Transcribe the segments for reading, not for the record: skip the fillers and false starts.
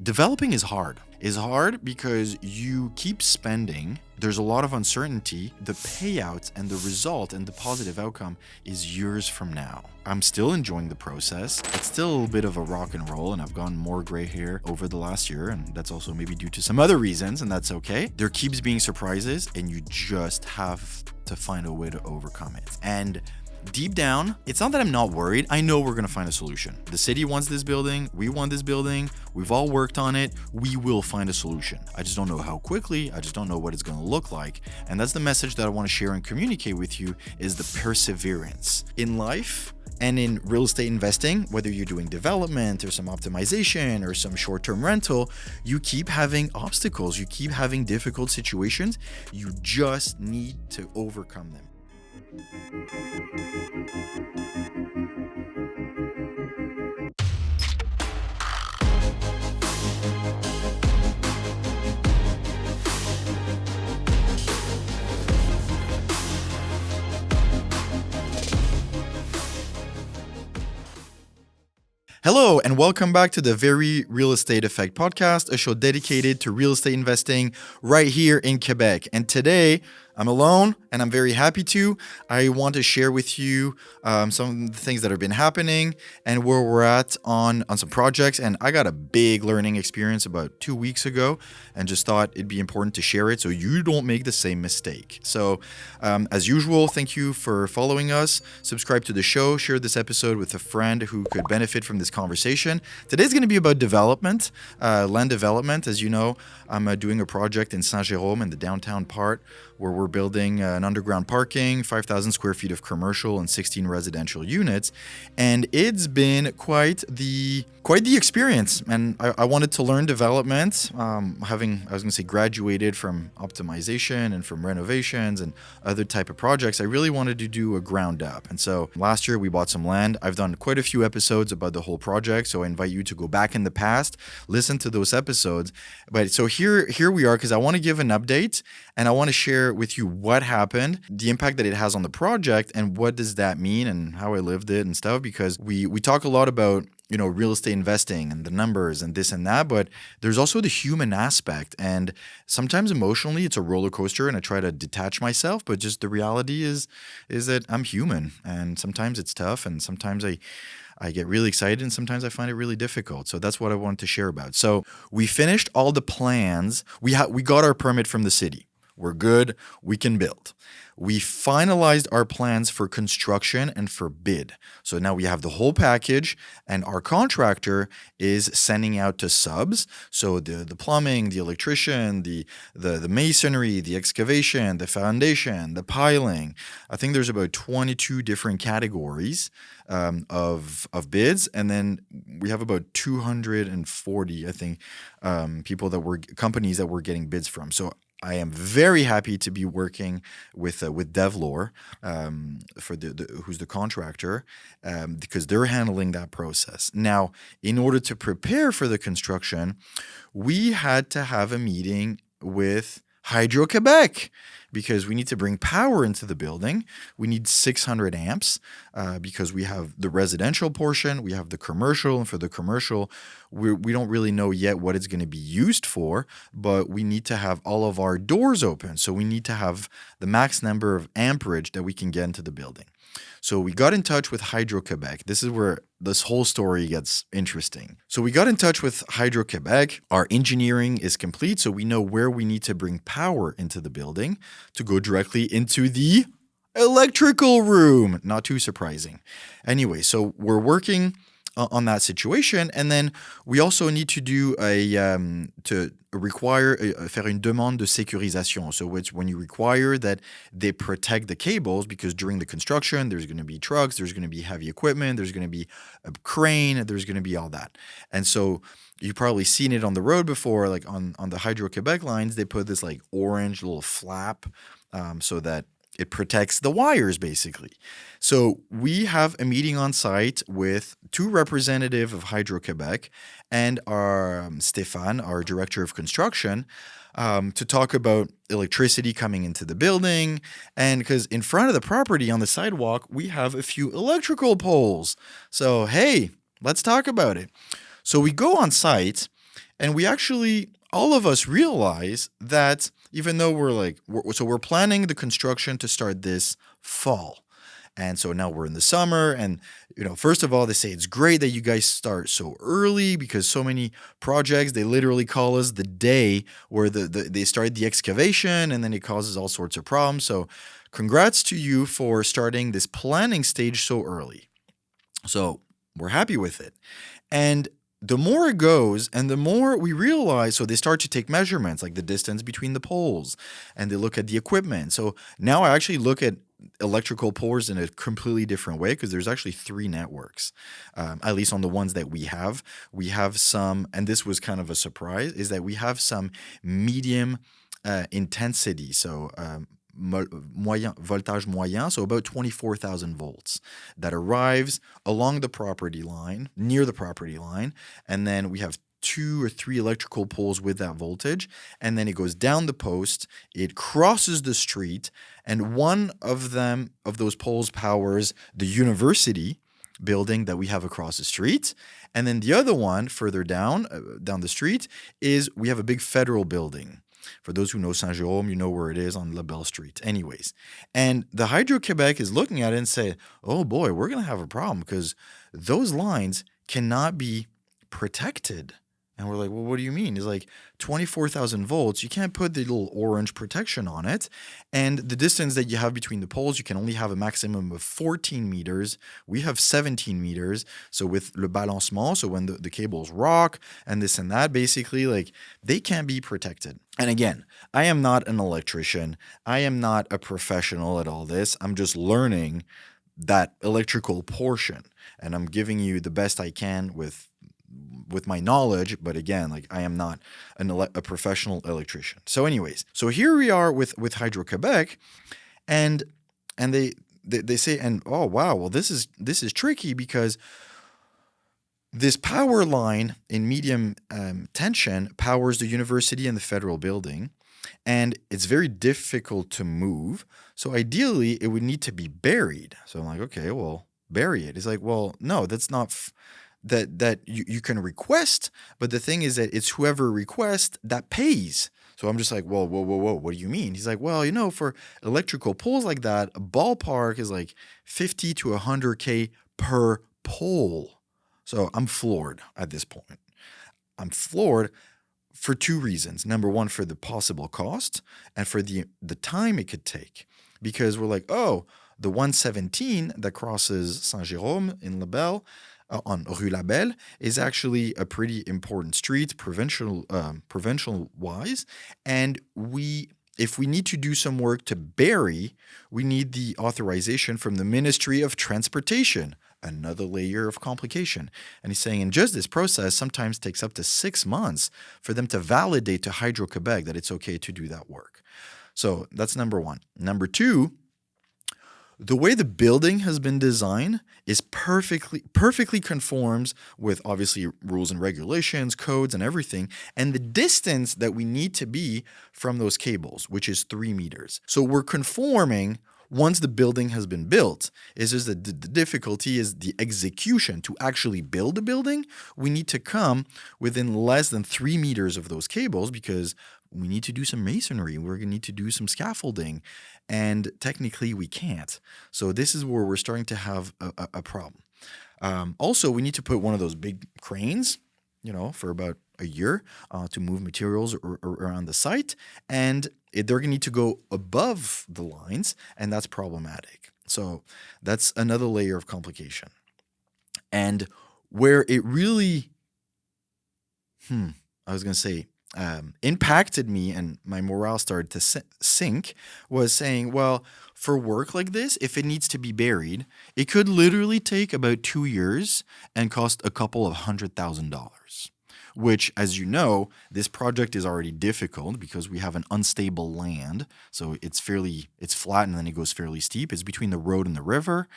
Developing is hard. It's hard because you keep spending. There's a lot of uncertainty. The payout and the result and the positive outcome is years from now. I'm still enjoying the process. It's still a little bit of a rock and roll, and I've gotten more gray hair over the last year, and that's also maybe due to some other reasons, and that's okay. There keeps being surprises, and you just have to find a way to overcome it. And deep down, it's not that I'm not worried. I know we're going to find a solution. The city wants this building. We want this building. We've all worked on it. We will find a solution. I just don't know how quickly. I just don't know what it's going to look like. And that's the message that I want to share and communicate with you, is the perseverance. In life and in real estate investing, whether you're doing development or some optimization or some short-term rental, you keep having obstacles. You keep having difficult situations. You just need to overcome them. Hello, and welcome back to the Very Real Estate Effect podcast, a show dedicated to real estate investing right here in Quebec. And today, I'm alone, and I'm very happy to. I want to share with you some of the things that have been happening and where we're at on some projects. And I got a big learning experience about 2 weeks ago and just thought it'd be important to share it so you don't make the same mistake. So as usual, thank you for following us. Subscribe to the show. Share this episode with a friend who could benefit from this conversation. Today's going to be about development, land development. As you know, I'm doing a project in Saint Jerome in the downtown part where we're building an underground parking, 5,000 square feet of commercial and 16 residential units. And it's been quite the experience. And I wanted to learn development, graduated from optimization and from renovations and other type of projects. I really wanted to do a ground up. And so last year we bought some land. I've done quite a few episodes about the whole project. So I invite you to go back in the past, listen to those episodes. But so here we are, because I want to give an update and I want to share with you what happened, the impact that it has on the project, and what does that mean and how I lived it and stuff. Because we talk a lot about real estate investing and the numbers and this and that, but there's also the human aspect. And sometimes emotionally it's a roller coaster and I try to detach myself, but just the reality is that I'm human, and sometimes it's tough, and sometimes I get really excited, and sometimes I find it really difficult. So that's what I wanted to share about. So we finished all the plans. We got our permit from the city. We're good. We can build. We finalized our plans for construction and for bid. So now we have the whole package, and our contractor is sending out to subs. So the plumbing, the electrician, the masonry, the excavation, the foundation, the piling. I think there's about 22 different categories of bids, and then we have about 240, I think, companies that we're getting bids from. So I am very happy to be working with Devlor, who's the contractor, because they're handling that process. Now, in order to prepare for the construction, we had to have a meeting with Hydro-Québec, because we need to bring power into the building. We need 600 amps because we have the residential portion, we have the commercial, and for the commercial, we don't really know yet what it's going to be used for, but we need to have all of our doors open. So we need to have the max number of amperage that we can get into the building. So we got in touch with Hydro-Québec. This is where this whole story gets interesting. So we got in touch with Hydro-Québec. Our engineering is complete, so we know where we need to bring power into the building to go directly into the electrical room. Not too surprising. Anyway, so we're working on that situation, and then we also need to do faire une demande de sécurisation. So it's when you require that they protect the cables, because during the construction, there's going to be trucks, there's going to be heavy equipment, there's going to be a crane, there's going to be all that. And so you've probably seen it on the road before, like on the Hydro-Québec lines, they put this like orange little flap so that it protects the wires, basically. So we have a meeting on site with two representatives of Hydro-Québec and our Stéphane, our director of construction, to talk about electricity coming into the building. And because in front of the property on the sidewalk, we have a few electrical poles. So, hey, let's talk about it. So we go on site, And we actually, all of us realize that even though we're planning the construction to start this fall. And so now we're in the summer. And, first of all, they say it's great that you guys start so early because so many projects, they literally call us the day where they start the excavation, and then it causes all sorts of problems. So congrats to you for starting this planning stage so early. So we're happy with it. And the more it goes and the more we realize, so they start to take measurements like the distance between the poles, and they look at the equipment. So now I actually look at electrical poles in a completely different way because there's actually 3 networks, at least on the ones that we have. We have some, and this was kind of a surprise, is that we have some medium intensity. So voltage moyen, so about 24,000 volts that arrives along the property line, near the property line, and then we have 2 or 3 electrical poles with that voltage, and then it goes down the post, it crosses the street, and one of those poles powers the university building that we have across the street, and then the other one further down the street is we have a big federal building. For those who know Saint Jerome, you know where it is on La Belle Street. Anyways, and the Hydro-Québec is looking at it and say, oh boy, we're going to have a problem because those lines cannot be protected. And we're like, well, what do you mean? It's like 24,000 volts. You can't put the little orange protection on it. And the distance that you have between the poles, you can only have a maximum of 14 meters. We have 17 meters. So with le balancement, so when the cables rock and this and that, basically, like they can't be protected. And again, I am not an electrician. I am not a professional at all this. I'm just learning that electrical portion. And I'm giving you the best I can with my knowledge, but again, like I am not a professional electrician. So anyways, so here we are with Hydro-Québec, and they say, and oh wow, well this is tricky because this power line in medium tension powers the university and the federal building, and it's very difficult to move. So ideally, it would need to be buried. So I'm like, okay, well, bury it. It's like, well, no, that's not. That you can request, but the thing is that it's whoever requests that pays. So I'm just like, well, whoa, what do you mean? He's like, well, for electrical poles like that, a ballpark is like 50 to 100K per pole. So I'm floored at this point. I'm floored for 2 reasons. Number one, for the possible cost, and for the time it could take. Because we're like, oh, the 117 that crosses Saint Jerome in La Belle, on Rue La Belle, is actually a pretty important street, provincial wise. And if we need to do some work to bury, we need the authorization from the Ministry of Transportation. Another layer of complication. And he's saying, and just this process sometimes takes up to 6 months for them to validate to Hydro-Québec that it's okay to do that work. So that's number one. Number two, the way the building has been designed is perfectly conforms with obviously rules and regulations, codes and everything, and the distance that we need to be from those cables, which is 3 meters. So we're conforming once the building has been built. It's just that the difficulty is the execution. To actually build a building, we need to come within less than 3 meters of those cables because we need to do some masonry. We're going to need to do some scaffolding. And technically, we can't. So this is where we're starting to have a problem. Also, we need to put one of those big cranes, for about a year to move materials around the site. And they're going to need to go above the lines, and that's problematic. So that's another layer of complication. And where it really, impacted me and my morale started to sink was saying, well, for work like this, if it needs to be buried, it could literally take about 2 years and cost a couple of $100,000. Which, as you know, this project is already difficult because we have an unstable land. So it's flat and then it goes fairly steep. It's between the road and the river.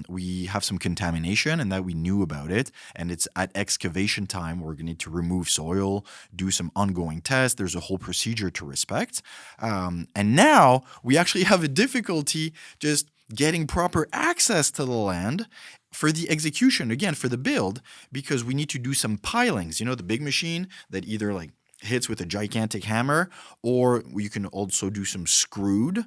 We have some contamination and that we knew about it. And it's at excavation time. We're going to need to remove soil, do some ongoing tests. There's a whole procedure to respect. And now we actually have a difficulty just getting proper access to the land. for the execution, again, for the build, because we need to do some pilings, the big machine that either like hits with a gigantic hammer, or you can also do some screwed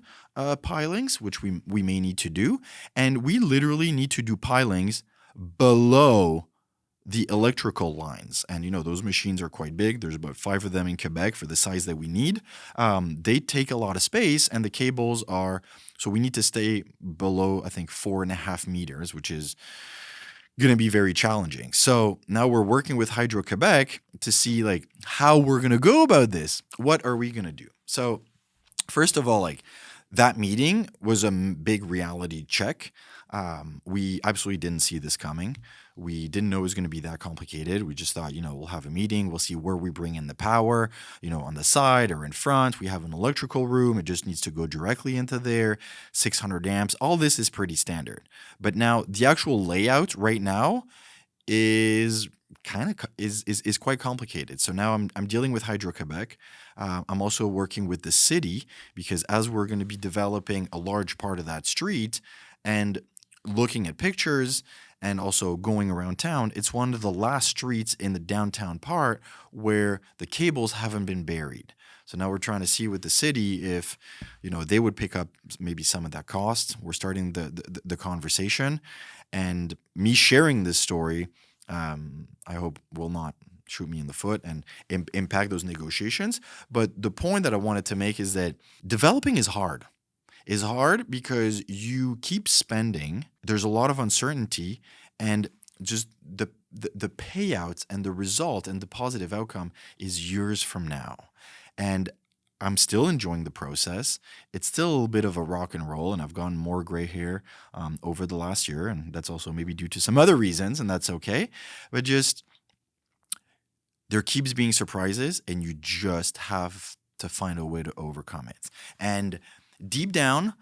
pilings, which we may need to do. And we literally need to do pilings below the electrical lines. And those machines are quite big. There's about 5 of them in Quebec for the size that we need. They take a lot of space, and the cables are, so we need to stay below, I think, 4.5 meters, which is going to be very challenging. So now we're working with Hydro-Québec to see like how we're going to go about this. What are we going to do? So first of all, like that meeting was a big reality check. We absolutely didn't see this coming. We didn't know it was going to be that complicated. We just thought, we'll have a meeting. We'll see where we bring in the power, on the side or in front. We have an electrical room. It just needs to go directly into there, 600 amps. All this is pretty standard. But now the actual layout right now is is quite complicated. So now I'm dealing with Hydro-Québec. I'm also working with the city, because as we're going to be developing a large part of that street and looking at pictures and also going around town, it's one of the last streets in the downtown part where the cables haven't been buried. So now we're trying to see with the city if, they would pick up maybe some of that cost. We're starting the conversation, and me sharing this story, I hope will not shoot me in the foot and impact those negotiations. But the point that I wanted to make is that developing is hard. Is hard because you keep spending. There's a lot of uncertainty, and just the payouts and the result and the positive outcome is years from now. And I'm still enjoying the process. It's still a little bit of a rock and roll, and I've gotten more gray hair over the last year, and that's also maybe due to some other reasons, and that's okay. But just there keeps being surprises, and you just have to find a way to overcome it. And deep down,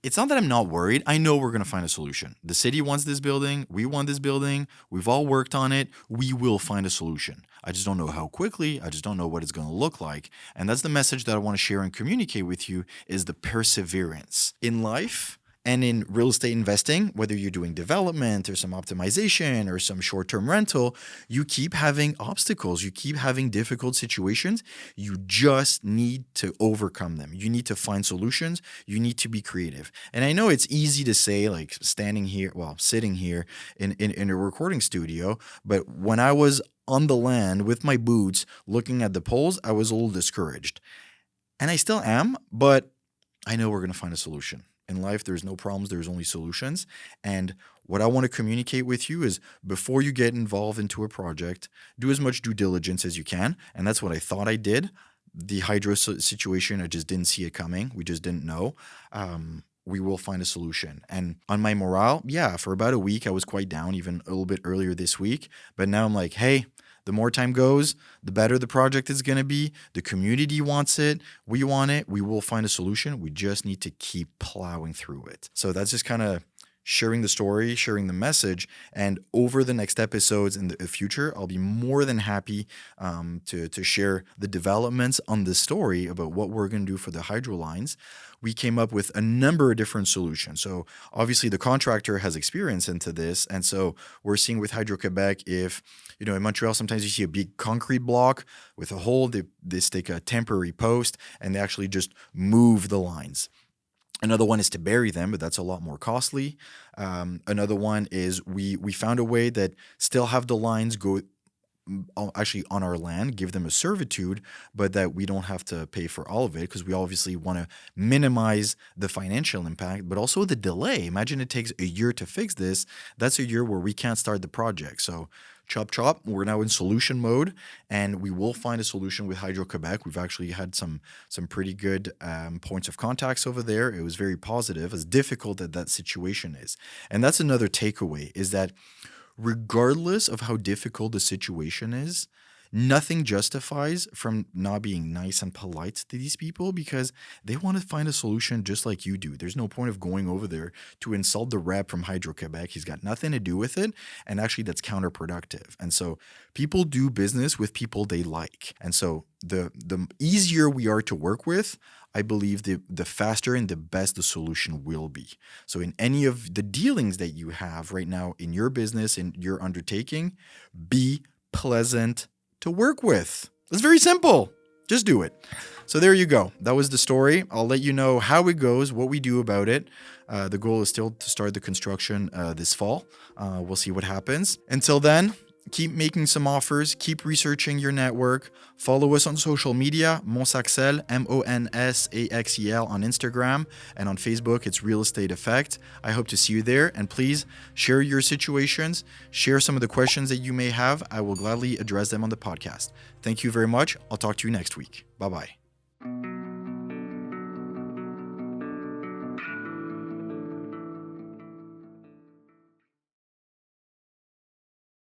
it's not that I'm not worried. I know we're going to find a solution. The city wants this building. We want this building. We've all worked on it. We will find a solution. I just don't know how quickly. I just don't know what it's going to look like. And that's the message that I want to share and communicate with you, is the perseverance. In life and in real estate investing, whether you're doing development or some optimization or some short-term rental, you keep having obstacles. You keep having difficult situations. You just need to overcome them. You need to find solutions. You need to be creative. And I know it's easy to say, like sitting here in a recording studio, but when I was on the land with my boots looking at the poles, I was a little discouraged. And I still am, but I know we're going to find a solution. In life, there's no problems, there's only solutions. And what I want to communicate with you is, before you get involved into a project, do as much due diligence as you can. And that's what I thought I did. The hydro situation, I just didn't see it coming. We just didn't know. We will find a solution. And on my morale, for about a week, I was quite down, even a little bit earlier this week. But now I'm like, hey, the more time goes, the better the project is going to be. The community wants it. We want it. We will find a solution. We just need to keep plowing through it. So that's just kind of sharing the story, sharing the message. And over the next episodes in the future, I'll be more than happy to share the developments on this story about what we're going to do for the hydro lines. We came up with a number of different solutions. So obviously the contractor has experience into this. And so we're seeing with Hydro-Québec, if, in Montreal, sometimes you see a big concrete block with a hole, they stick a temporary post and they actually just move the lines. Another one is to bury them, but that's a lot more costly. Another one is we found a way that still have the lines go actually on our land, give them a servitude, but that we don't have to pay for all of it, because we obviously want to minimize the financial impact, but also the delay. Imagine it takes a year to fix this. That's a year where we can't start the project. So chop, chop, we're now in solution mode, and we will find a solution with Hydro-Québec. We've actually had some pretty good points of contacts over there. It was very positive, as difficult as that situation is. And that's another takeaway, is that regardless of how difficult the situation is, nothing justifies from not being nice and polite to these people because they want to find a solution just like you do. There's no point of going over there to insult the rep from Hydro-Québec. He's got nothing to do with it. And actually, that's counterproductive. And so people do business with people they like. And so the easier we are to work with, I believe the faster and the best the solution will be. So in any of the dealings that you have right now in your business, in your undertaking, be pleasant to work with. It's very simple. Just do it. So there you go. That was the story. I'll let you know how it goes, what we do about it. The goal is still to start the construction this fall. We'll see what happens. Until then, keep making some offers, keep researching your network, follow us on social media, Monsaxel, Monsaxel on Instagram, and on Facebook, it's Real Estate Effect. I hope to see you there, and please share your situations, share some of the questions that you may have. I will gladly address them on the podcast. Thank you very much. I'll talk to you next week. Bye-bye.